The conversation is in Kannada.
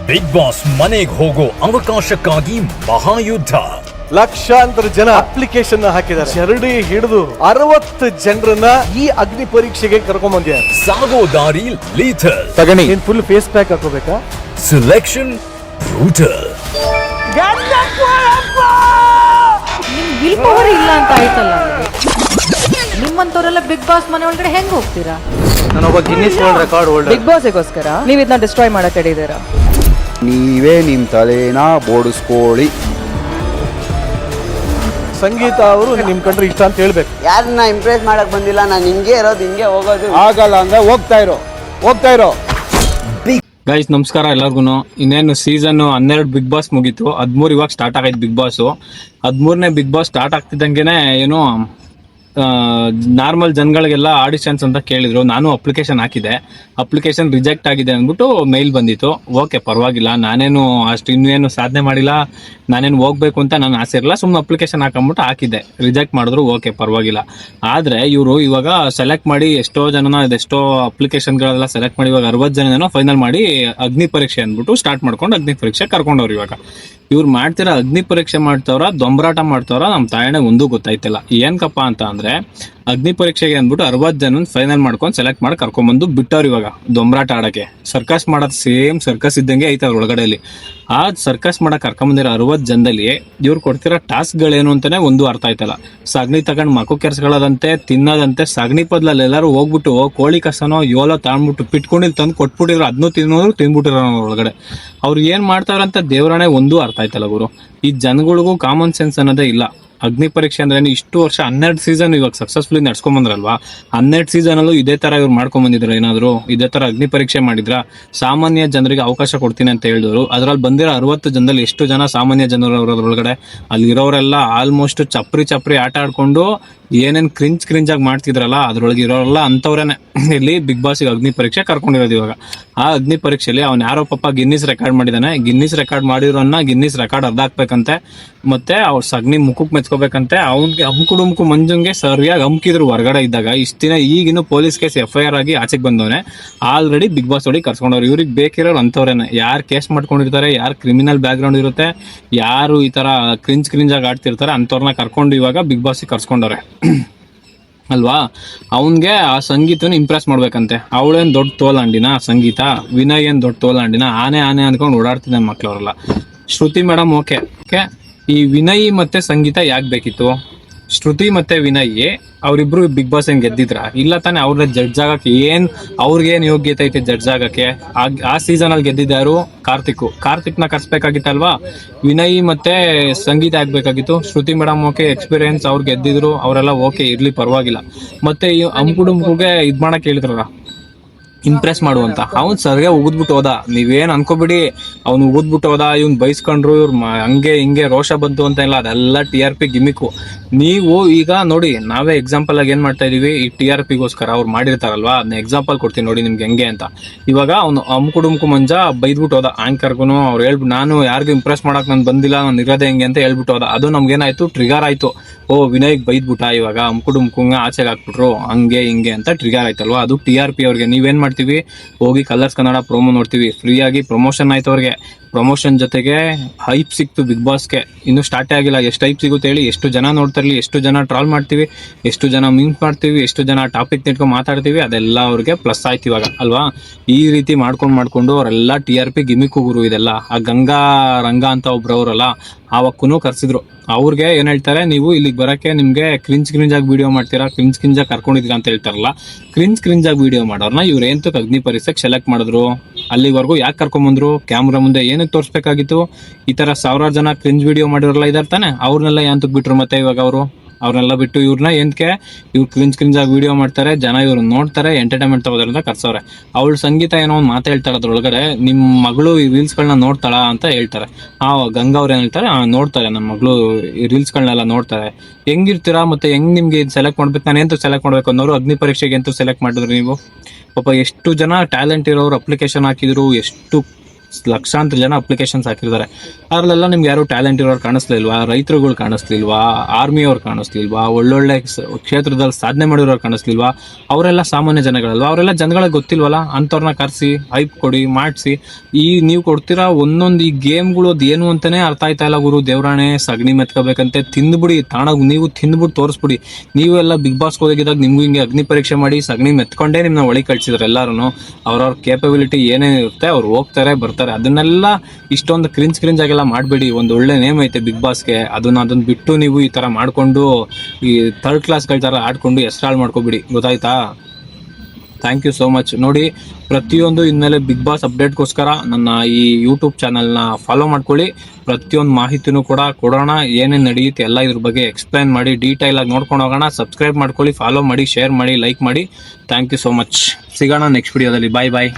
ಬಿಗ್ ಬಾಸ್ ಮನೆಗೆ ಹೋಗೋ ಅವಕಾಶಕ್ಕಾಗಿ ಮಹಾಯುದ್ಧ. ಲಕ್ಷಾಂತರ ಜನ ಅಪ್ಲಿಕೇಶನ್ ಹಾಕಿದ್ದಾರೆ. ಚರಡಿ ಹಿಡಿದು 60 ಜನರನ್ನ ಈ ಅಗ್ನಿ ಪರೀಕ್ಷೆಗೆ ಕರ್ಕೊಂಡ್ ಬಂದಿದ್ದಾರೆ. ಸಾಗೋ ದಾರಿ ಲೀಥಲ್. ತಗಣಿ ಏನ್ ಫುಲ್ ಫೇಸ್ ಪ್ಯಾಕ್ ಹಾಕೋಬೇಕಾ? Selection brutal. ನಿಮ್ ವಿಲ್ ಪವರ್ ಇಲ್ಲ ಅಂತ ಆಯ್ತಲ್ಲ. ನಿಮ್ಮಂತವರೆಲ್ಲ ಬಿಗ್ ಬಾಸ್ ಮನೆ ಒಳಗಡೆ ಹೆಂಗ್ ಹೋಗ್ತೀರಾ? ನಾನೊಬ್ಬ Guinness world record holder. Big ಬಾಸ್ಗೋಸ್ಕರ ನೀವು ಇದನ್ನ ಡಿಸ್ಟ್ರಾಯ್ ಮಾಡಕ್ ಹಿಡಿದೀರಾ. ನೀವೇ ನಿಮ್ ತಲೆನ ಬೋಡಿಸ್ಕೊಳ್ಳಿ. ಸಂಗೀತ ಅವರು ನಿಮ್ ಕಂಡ್ರೆ ಇಷ್ಟ ಅಂತ ಹೇಳ್ಬೇಕು. ಯಾರನ್ನ ಇಂಪ್ರೆಸ್ ಮಾಡಕ್ ಬಂದಿಲ್ಲ, ನಾನು ಹಿಂಗೆ ಇರೋದು, ಹಿಂಗೆ ಹೋಗೋದು. ಆಗಲ್ಲ ಅಂದ್ರೆ ಹೋಗ್ತಾ ಇರೋ. ಗೈಸ್ ನಮಸ್ಕಾರ ಎಲ್ಲರಿಗೂ. ಇನ್ನೇನು ಸೀಸನ್ 12 ಬಿಗ್ ಬಾಸ್ ಮುಗೀತು. 13 ಇವಾಗ ಸ್ಟಾರ್ಟ್ ಆಗೈತೆ ಬಿಗ್ ಬಾಸ್. 13ನೇ ಬಿಗ್ ಬಾಸ್ ಸ್ಟಾರ್ಟ್ ಆಗ್ತಿದ್ದಂಗೆನೆ ಏನು ನಾರ್ಮಲ್ ಜನಗಳಿಗೆಲ್ಲ ಆಡಿಷನ್ಸ್ ಅಂತ ಕೇಳಿದ್ರು. ನಾನು ಅಪ್ಲಿಕೇಶನ್ ಹಾಕಿದೆ. ಅಪ್ಲಿಕೇಶನ್ ರಿಜೆಕ್ಟ್ ಆಗಿದೆ ಅಂದ್ಬಿಟ್ಟು ಮೇಲ್ ಬಂದಿತ್ತು. ಓಕೆ ಪರವಾಗಿಲ್ಲ, ನಾನೇನು ಅಷ್ಟು ಇನ್ನೇನು ಸಾಧನೆ ಮಾಡಿಲ್ಲ, ನಾನೇನು ಹೋಗ್ಬೇಕು ಅಂತ ನಾನು ಆಸೆ ಇರಲ್ಲ, ಸುಮ್ಮನೆ ಅಪ್ಲಿಕೇಶನ್ ಹಾಕೊಂಬಿಟ್ಟು ಹಾಕಿದ್ದೆ. ರಿಜೆಕ್ಟ್ ಮಾಡಿದ್ರು, ಓಕೆ ಪರವಾಗಿಲ್ಲ. ಆದರೆ ಇವರು ಇವಾಗ ಸೆಲೆಕ್ಟ್ ಮಾಡಿ ಎಷ್ಟೋ ಜನನ ಇದೆಷ್ಟೋ ಅಪ್ಲಿಕೇಶನ್ಗಳೆಲ್ಲ ಸೆಲೆಕ್ಟ್ ಮಾಡಿ ಇವಾಗ 60 ಜನನೋ ಫೈನಲ್ ಮಾಡಿ ಅಗ್ನಿ ಪರೀಕ್ಷೆ ಅಂದ್ಬಿಟ್ಟು ಸ್ಟಾರ್ಟ್ ಮಾಡ್ಕೊಂಡು ಅಗ್ನಿ ಪರೀಕ್ಷೆ ಕರ್ಕೊಂಡವ್ರು. ಇವಾಗ ಇವ್ರು ಮಾಡ್ತಿರೋ ಅಗ್ನಿ ಪರೀಕ್ಷೆ ಮಾಡ್ತವ್ರ ದೊಂಬರಾಟ ಮಾಡ್ತವ್ರ ನಮ್ಮ ತಾಯಣ್ಣ ಒಂದೂ ಗೊತ್ತಾಯ್ತಿಲ್ಲ. ಏನ್ಕಪ್ಪ ಅಂತ ಅಂದ್ರೆ ಅಗ್ನಿ ಪರೀಕ್ಷೆಗೆ ಅಂದ್ಬಿಟ್ಟು 60 ಜನ ಫೈನಲ್ ಮಾಡ್ಕೊಂಡು ಸೆಲೆಕ್ಟ್ ಮಾಡಿ ಕರ್ಕೊಂಡ್ಬಂದು ಬಿಟ್ಟವ್ರು ಇವಾಗ ದೊಂಬರಾಟ ಆಡಕ್ಕೆ. ಸರ್ಕಸ್ ಮಾಡೋದು ಸೇಮ್ ಸರ್ಕಸ್ ಇದ್ದಂಗೆ ಐತೆ ಅವ್ರ ಒಳಗಡೆಯಲ್ಲಿ. ಆ ಸರ್ಕಸ್ ಮಾಡಕ್ ಕರ್ಕೊಂಬಂದಿರೋ 60 ಜನದಲ್ಲಿ ಇವ್ರು ಕೊಡ್ತಿರೋ ಟಾಸ್ಕ್ಗಳೇನು ಅಂತಾನೆ ಒಂದು ಅರ್ಥ ಆಯ್ತಲ್ಲ. ಸಗಣಿ ತಗೊಂಡು ಮಕ್ಕು ಕೆರ್ಸ್ಕೊಳ್ಳೋದಂತೆ, ತಿನ್ನೋದಂತೆ. ಸಗಣಿ ಪದ್ಲಲ್ಲಿ ಎಲ್ಲರೂ ಹೋಗ್ಬಿಟ್ಟು ಕೋಳಿ ಕಸನೋ ಯೋಲೋ ತಗೊಂಡ್ಬಿಟ್ಟು ಪಿಟ್ಕೊಂಡಿಲ್ ತಂದು ಕೊಟ್ಬಿಟ್ಟಿರೋ, ಅದನ್ನೂ ತಿಂದ್ಬಿಟ್ಟಿರೋ ಒಳಗಡೆ. ಅವ್ರು ಏನ್ ಮಾಡ್ತಾರಂತ ದೇವರಾಣೆ ಒಂದೂ ಅರ್ಥ ಆಯ್ತಲ್ಲ ಗುರು. ಈ ಜನಗಳಿಗೂ ಕಾಮನ್ ಸೆನ್ಸ್ ಅನ್ನೋದೇ ಇಲ್ಲ. ಅಗ್ನಿ ಪರೀಕ್ಷೆ ಅಂದ್ರೆ ಇಷ್ಟು ವರ್ಷ 12 ಸೀಸನ್ ಇವಾಗ ಸಕ್ಸಸ್ಫುಲಿ ನಡ್ಸ್ಕೊಂಡ್ ಬಂದ್ರಲ್ವಾ. 12 ಸೀಸನ್ ಅಲ್ಲೂ ಇದೇ ತರ ಇವ್ರು ಮಾಡ್ಕೊಂಡ್ ಬಂದಿದ್ರು. ಏನಾದ್ರು ಇದೇ ತರ ಅಗ್ನಿ ಪರೀಕ್ಷೆ ಮಾಡಿದ್ರ? ಸಾಮಾನ್ಯ ಜನರಿಗೆ ಅವಕಾಶ ಕೊಡ್ತೀನಿ ಅಂತ ಹೇಳಿದ್ರು. ಅದ್ರಲ್ಲಿ ಬಂದಿರೋ 60 ಜನದಲ್ಲಿ ಎಷ್ಟು ಜನ ಸಾಮಾನ್ಯ ಜನರು ಅವರೊಳಗಡೆ? ಅಲ್ಲಿರೋರೆಲ್ಲ ಆಲ್ಮೋಸ್ಟ್ ಚಪ್ರಿ ಆಟ ಆಡ್ಕೊಂಡು ಏನೇನ್ ಕ್ರಿಂಜ್ ಆಗಿ ಮಾಡ್ತಿದ್ರಲ್ಲ ಅದ್ರೊಳಗೆ ಇರೋರೆಲ್ಲ ಅಂತವ್ರೇನೆ ಇಲ್ಲಿ ಬಿಗ್ ಬಾಸ್ ಅಗ್ನಿ ಪರೀಕ್ಷೆ ಕರ್ಕೊಂಡಿರೋದು. ಇವಾಗ ಆ ಅಗ್ನಿ ಪರೀಕ್ಷೆಯಲ್ಲಿ ಅವ್ನು ಯಾರೋ ಪಾಪ ಗಿನ್ನಿಸ್ ರೆಕಾರ್ಡ್ ಮಾಡಿದಾನೆ. ಗಿನ್ನಿಸ್ ರೆಕಾರ್ಡ್ ಮಾಡಿರೋನ್ನ ಗಿನ್ನಿಸ್ ರೆಕಾರ್ಡ್ ಅರ್ಧ ಹಾಕ್ಬೇಕಂತೆ. ಮತ್ತೆ ಅವ್ರ ಸಗಣಿ ಮುಖಕ್ಕೆ ಮೆಚ್ಕೋಬೇಕಂತೆ. ಅವ್ನಿಗೆ ಹಮ್ಕುಡುಮ್ಕು ಮಂಜುಂಗೆ ಸರಿಯಾಗಿ ಹಮ್ಕಿದ್ರು ಹೊರಗಡೆ ಇದ್ದಾಗ. ಇಷ್ಟ ದಿನ ಈಗಿನ್ನು ಪೊಲೀಸ್ ಕೇಸ್ FIR ಆಗಿ ಆಚೆಗೆ ಬಂದವನೆ. ಆಲ್ರೆಡಿ ಬಿಗ್ ಬಾಸ್ ಒಳಗೆ ಕರ್ಸ್ಕೊಂಡವ್ರು. ಇವ್ರಿಗೆ ಬೇಕಿರೋರು ಅಂತವ್ರೇನೆ. ಯಾರು ಕೇಸ್ ಮಾಡ್ಕೊಂಡಿರ್ತಾರೆ, ಯಾರು ಕ್ರಿಮಿನಲ್ ಬ್ಯಾಕ್ ಗ್ರೌಂಡ್ ಇರುತ್ತೆ, ಯಾರು ಈ ತರ ಕ್ರಿಂಜ್ ಆಗಿ ಆಡ್ತಿರ್ತಾರೆ ಅಂತವ್ರನ್ನ ಕರ್ಕೊಂಡು ಇವಾಗ ಬಿಗ್ ಬಾಸ್ ಕರ್ಸ್ಕೊಂಡವ್ರೆ ಅಲ್ವಾ. ಅವನ್ಗೆ ಆ ಸಂಗೀತನ ಇಂಪ್ರೆಸ್ ಮಾಡ್ಬೇಕಂತೆ. ಅವಳೇನ್ ದೊಡ್ಡ ತೋಲಾಂಡಿನ ಸಂಗೀತ, ವಿನಯ್ ಏನ್ ದೊಡ್ಡ ತೋಲಾಂಡಿನ, ಆನೆ ಅನ್ಕೊಂಡು ಓಡಾಡ್ತಿದ್ದ ಮಕ್ಳವ್ರಲ್ಲ. ಶ್ರುತಿ ಮೇಡಮ್ ಓಕೆ. ಈ ವಿನಯ್ ಮತ್ತೆ ಸಂಗೀತ ಯಾಕೆ ಬೇಕಿತ್ತು? ಶ್ರುತಿ ಮತ್ತೆ ವಿನಯ್ ಅವ್ರಿಬ್ರು ಬಿಗ್ ಬಾಸ್ ಏನ್ ಗೆದ್ದಿದ್ರ? ಇಲ್ಲ ತಾನೆ. ಅವ್ರ ಜಡ್ಜ್ ಆಗಕ್ಕೆ ಅವ್ರಿಗೇನ್ ಯೋಗ್ಯತೆ ಐತೆ ಜಡ್ಜ್ ಆಗಕ್ಕೆ? ಆ ಸೀಸನ್ ಅಲ್ಲಿ ಗೆದ್ದಿದ್ದಾರು ಕಾರ್ತಿಕ್ನ ಕರ್ಸ್ಬೇಕಾಗಿತ್ತಲ್ವಾ. ವಿನಯ್ ಮತ್ತೆ ಸಂಗೀತ ಆಗ್ಬೇಕಾಗಿತ್ತು. ಶ್ರುತಿ ಮೇಡಮ್ ಓಕೆ, ಎಕ್ಸ್ಪೀರಿಯನ್ಸ್, ಅವ್ರು ಗೆದ್ದಿದ್ರು, ಅವರೆಲ್ಲ ಓಕೆ ಇರ್ಲಿ ಪರವಾಗಿಲ್ಲ. ಮತ್ತೆ ಈ ಅಂಕುಡುಂಕುಗೆ ಇದ್ ಮಾಡಕ್ ಹೇಳಿದ್ರಲ್ಲ, ಇಂಪ್ರೆಸ್ ಮಾಡುವಂತ. ಅವ್ನ್ ಸರ್ಗೆ ಉಗಿದ್ಬಿಟ್ಟು ಹೋದ. ನೀವೇನ್ ಅನ್ಕೋಬಿಡಿ ಅವ್ನು ಉಗಿದ್ಬಿಟ್ಟು ಹೋದ, ಇವ್ನ್ ಬೈಸ್ಕೊಂಡ್ರು, ಇವ್ರು ಹಂಗೆ ಹಿಂಗೆ ರೋಷ ಬಂತು ಅಂತ ಇಲ್ಲ. ಅದೆಲ್ಲ TRP ಗಿಮಿಕ್ಕು. ನೀವು ಈಗ ನೋಡಿ, ನಾವೇ ಎಕ್ಸಾಂಪಲ್ ಆಗಿ ಏನ್ ಮಾಡ್ತಾ ಇದೀವಿ, ಈ TRPಗೋಸ್ಕರ ಅವ್ರು ಮಾಡಿರ್ತಾರಲ್ವಾ, ಅದನ್ನ ಎಕ್ಸಾಂಪಲ್ ಕೊಡ್ತೀನಿ ನೋಡಿ ನಿಮ್ಗೆ ಹೆಂಗೆ ಅಂತ. ಇವಾಗ ಅವ್ನು ಅಮ್ಕುಡುಮ್ಕು ಮಂಜ ಬೈದ್ಬಿಟ್ಟು ಹೋದ ಆಂಕರ್ಗುನು. ಅವ್ರು ಹೇಳ್ಬಿಟ್ಟು ನಾನು ಯಾರಿಗೂ ಇಂಪ್ರೆಸ್ ಮಾಡಕ್ ನಾನು ಬಂದಿಲ್ಲ, ನಾನು ಇರೋದೇ ಹೆಂಗೆ ಅಂತ ಹೇಳ್ಬಿಟ್ಟು ಹೋದ. ಅದು ನಮ್ಗೇನಾಯ್ತು, ಟ್ರಿಗರ್ ಆಯ್ತು. ಓ ವಿನಯ್ಗೆ ಬೈದ್ಬಿಟ್ಟ, ಇವಾಗ ಅಮ್ಕುಡುಮ್ಕುಂಗ ಆಚೆಗೆ ಹಾಕ್ಬಿಟ್ರು, ಹಂಗೆ ಹಿಂಗೆ ಅಂತ ಟ್ರಿಗರ್ ಆಯ್ತಲ್ವಾ. ಅದು TRP ಅವ್ರಿಗೆ. ನೀವೇನ್ ಮಾಡ್ತೀವಿ, ಹೋಗಿ ಕಲರ್ಸ್ ಕನ್ನಡ ಪ್ರೋಮೋ ನೋಡ್ತೀವಿ, ಫ್ರೀಯಾಗಿ ಪ್ರಮೋಷನ್ ಆಯ್ತು ಅವ್ರಿಗೆ. ಪ್ರಮೋಷನ್ ಜೊತೆಗೆ ಹೈಪ್ ಸಿಕ್ತು ಬಿಗ್ ಬಾಸ್ಗೆ. ಇನ್ನೂ ಸ್ಟಾರ್ಟೇ ಆಗಿಲ್ಲ. ಎಷ್ಟು ಹೈಪ್ ಸಿಗುತ್ತೆ ಹೇಳಿ? ಎಷ್ಟು ಜನ ನೋಡ್ತಿರ್ಲಿ, ಎಷ್ಟು ಜನ ಟ್ರಾಲ್ ಮಾಡ್ತೀವಿ, ಎಷ್ಟು ಜನ ಮೀಮ್ಸ್ ಮಾಡ್ತೀವಿ, ಎಷ್ಟು ಜನ ಟಾಪಿಕ್ ನಿಟ್ಕೊಂಡು ಮಾತಾಡ್ತೀವಿ, ಅದೆಲ್ಲ ಅವ್ರಿಗೆ ಪ್ಲಸ್ ಆಯ್ತು ಇವಾಗ ಅಲ್ವಾ. ಈ ರೀತಿ ಮಾಡ್ಕೊಂಡು ಅವರೆಲ್ಲ TRP ಗಿಮಿಕ್ಕು ಗುರು ಇದೆಲ್ಲ. ಆ ಗಂಗಾ ರಂಗ ಅಂತ ಒಬ್ರು ಅವರಲ್ಲ, ಆವಕ್ಕೂ ಕರ್ಸಿದ್ರು. ಅವ್ರಿಗೆ ಏನ್ ಹೇಳ್ತಾರೆ, ನೀವು ಇಲ್ಲಿಗೆ ಬರಕ್ಕೆ ನಿಮ್ಗೆ ಕ್ರಿಂಜ್ ಆಗಿ ವಿಡಿಯೋ ಮಾಡ್ತೀರಾ, ಕ್ರಿಂಜ್ ಆಗಿ ಕರ್ಕೊಂಡಿದ್ದೀರಾ ಅಂತ ಹೇಳ್ತಾರಲ್ಲ. ಕ್ರಿಂಜ್ ಆಗಿ ವಿಡಿಯೋ ಮಾಡೋರ್ನ ಇವ್ರು ಏಂತಕ್ಕೆ ಅಗ್ನಿ ಪರೀಕ್ಷೆಗೆ ಸೆಲೆಕ್ಟ್ ಮಾಡಿದ್ರು? ಅಲ್ಲಿವರೆಗೂ ಯಾಕೆ ಕರ್ಕೊಂಬಂದ್ರು? ಕ್ಯಾಮ್ರಾ ಮುಂದೆ ಏನಕ್ಕೆ ತೋರಿಸ್ಬೇಕಾಗಿತ್ತು? ಈ ತರ 1000 ಜನ ಕ್ರಿಂಜ್ ವಿಡಿಯೋ ಮಾಡಿರೋಲ್ಲ ಇದಾರೆ ತಾನೆ, ಅವ್ರನ್ನೆಲ್ಲ ಏನಂತಕ್ಕೆ ಬಿಟ್ರು ಮತ್ತೆ ಇವಾಗ ಅವರು? ಅವ್ರನ್ನೆಲ್ಲ ಬಿಟ್ಟು ಇವ್ರನ್ನ ಏನಕ್ಕೆ? ಇವ್ರು ಕ್ರಿಂಜ್ ಆಗಿ ವಿಡಿಯೋ ಮಾಡ್ತಾರೆ, ಜನ ಇವ್ರು ನೋಡ್ತಾರೆ, ಎಂಟರ್ಟೈನ್ಮೆಂಟ್ ತಗೋದ್ರಿಂದ ಕರ್ಸವ್ರೆ. ಅವಳು ಸಂಗೀತ ಏನೋ ಒಂದು ಮಾತು ಹೇಳ್ತಾಳೆ ಅದ್ರೊಳಗಡೆ, ನಿಮ್ಮ ಮಗಳು ಈ ರೀಲ್ಸ್ಗಳನ್ನ ನೋಡ್ತಾಳ ಅಂತ ಹೇಳ್ತಾರೆ. ಆ ಗಂಗಾ ಅವ್ರು ಏನ್ ಹೇಳ್ತಾರೆ, ನೋಡ್ತಾರೆ, ನಮ್ಮ ಮಗಳು ಈ ರೀಲ್ಸ್ಗಳನ್ನೆಲ್ಲ ನೋಡ್ತಾರೆ. ಹೆಂಗಿರ್ತೀರಾ ಮತ್ತೆ ಹೆಂಗ್ ನಿಮ್ಗೆ ಸೆಲೆಕ್ಟ್ ಮಾಡ್ಬೇಕು? ನಾನು ಎಂತೂ ಸೆಲೆಕ್ಟ್ ಮಾಡ್ಬೇಕು ಅನ್ನೋರು ಅಗ್ನಿ ಪರೀಕ್ಷೆಗೆ ಎಂತೂ ಸೆಲೆಕ್ಟ್ ಮಾಡಿದ್ರು ನೀವು? ಪಾಪ ಎಷ್ಟು ಜನ ಟ್ಯಾಲೆಂಟ್ ಇರೋರು ಅಪ್ಲಿಕೇಶನ್ ಹಾಕಿದ್ರು, ಎಷ್ಟು ಲಕ್ಷಾಂತರ ಜನ ಅಪ್ಲಿಕೇಶನ್ಸ್ ಹಾಕಿರ್ತಾರೆ. ಅದ್ರಲ್ಲೆಲ್ಲ ನಿಮ್ಗೆ ಯಾರು ಟ್ಯಾಲೆಂಟ್ ಇರೋರು ಕಾಣಿಸ್ಲಿಲ್ವಾ, ರೈತರುಗಳು ಕಾಣಿಸ್ಲಿಲ್ವಾ, ಆರ್ಮಿ ಅವ್ರು ಕಾಣಿಸ್ಲಿಲ್ವಾ, ಒಳ್ಳೊಳ್ಳೆ ಕ್ಷೇತ್ರದಲ್ಲಿ ಸಾಧನೆ ಮಾಡಿರೋರು ಕಾಣಿಸ್ಲಿಲ್ವಾ? ಅವರೆಲ್ಲ ಸಾಮಾನ್ಯ ಜನಗಳಲ್ವಾ, ಅವರೆಲ್ಲ ಜನಗಳಿಗೆ ಗೊತ್ತಿಲ್ವಲ್ಲ, ಅಂಥವ್ರನ್ನ ಕರೆಸಿ ಹೈಪ್ ಕೊಡಿ, ಮಾಡಿಸಿ. ಈ ನೀವು ಕೊಡ್ತೀರಾ ಒಂದೊಂದು ಈ ಗೇಮ್ಗಳು ಅದು ಏನು ಅಂತಾನೆ ಅರ್ಥ ಆಯ್ತಾ ಇಲ್ಲ ಗುರು. ದೇವ್ರಾಣೆ ಸಗಣಿ ಮೆತ್ಕೋಬೇಕಂತೆ ತಿಂದ್ಬಿಡಿ, ತಾಣಾಗ ನೀವು ತಿಂದ್ಬಿಟ್ಟು ತೋರಿಸ್ಬಿಡಿ. ನೀವೆಲ್ಲ ಬಿಗ್ ಬಾಸ್ ಹೋಗಿದಾಗ ನಿಮ್ಗೂ ಹಿಂಗೆ ಅಗ್ನಿ ಪರೀಕ್ಷೆ ಮಾಡಿ ಸಗಣಿ ಮೆತ್ಕೊಂಡೇ ನಿಮ್ಮನ್ನ ಒಳಗೆ ಕಳ್ಸಿದ್ರು ಎಲ್ಲರೂ. ಅವ್ರವ್ರ ಕೇಪಬಿಲಿಟಿ ಏನೇನಿರುತ್ತೆ ಅವ್ರು ಹೋಗ್ತಾರೆ ಬರ್ತಾರೆ. ಅದನ್ನೆಲ್ಲ ಇಷ್ಟೊಂದು ಕ್ರಿಂಜ್ ಆಗೆಲ್ಲ ಮಾಡಬೇಡಿ. ಒಂದು ಒಳ್ಳೆ ನೇಮ್ ಐತೆ ಬಿಗ್ ಬಾಸ್ಗೆ, ಅದನ್ನ ಬಿಟ್ಟು ನೀವು ಈ ಥರ ಮಾಡಿಕೊಂಡು ಈ ಥರ್ಡ್ ಕ್ಲಾಸ್ಗಳ ಥರ ಆಡ್ಕೊಂಡು ಹೆಸರಾಳು ಮಾಡ್ಕೊಬಿಡಿ, ಗೊತ್ತಾಯ್ತಾ? Thank you so much. ನೋಡಿ, ಪ್ರತಿಯೊಂದು ಇನ್ಮೇಲೆ ಬಿಗ್ ಬಾಸ್ ಅಪ್ಡೇಟ್ಗೋಸ್ಕರ ನನ್ನ ಈ ಯೂಟ್ಯೂಬ್ ಚಾನಲ್ನ ಫಾಲೋ ಮಾಡ್ಕೊಳ್ಳಿ. ಪ್ರತಿಯೊಂದು ಮಾಹಿತಿನೂ ಕೂಡ ಕೊಡೋಣ, ಏನೇನು ನಡೆಯುತ್ತೆ ಎಲ್ಲ ಇದ್ರ ಬಗ್ಗೆ ಎಕ್ಸ್ಪ್ಲೈನ್ ಮಾಡಿ ಡೀಟೇಲ್ ಆಗಿ ನೋಡ್ಕೊಂಡು ಹೋಗೋಣ. ಸಬ್ಸ್ಕ್ರೈಬ್ ಮಾಡ್ಕೊಳ್ಳಿ, ಫಾಲೋ ಮಾಡಿ, ಶೇರ್ ಮಾಡಿ, ಲೈಕ್ ಮಾಡಿ. Thank you so much. ಸಿಗೋಣ ನೆಕ್ಸ್ಟ್ ವಿಡಿಯೋದಲ್ಲಿ. ಬಾಯ್ ಬಾಯ್.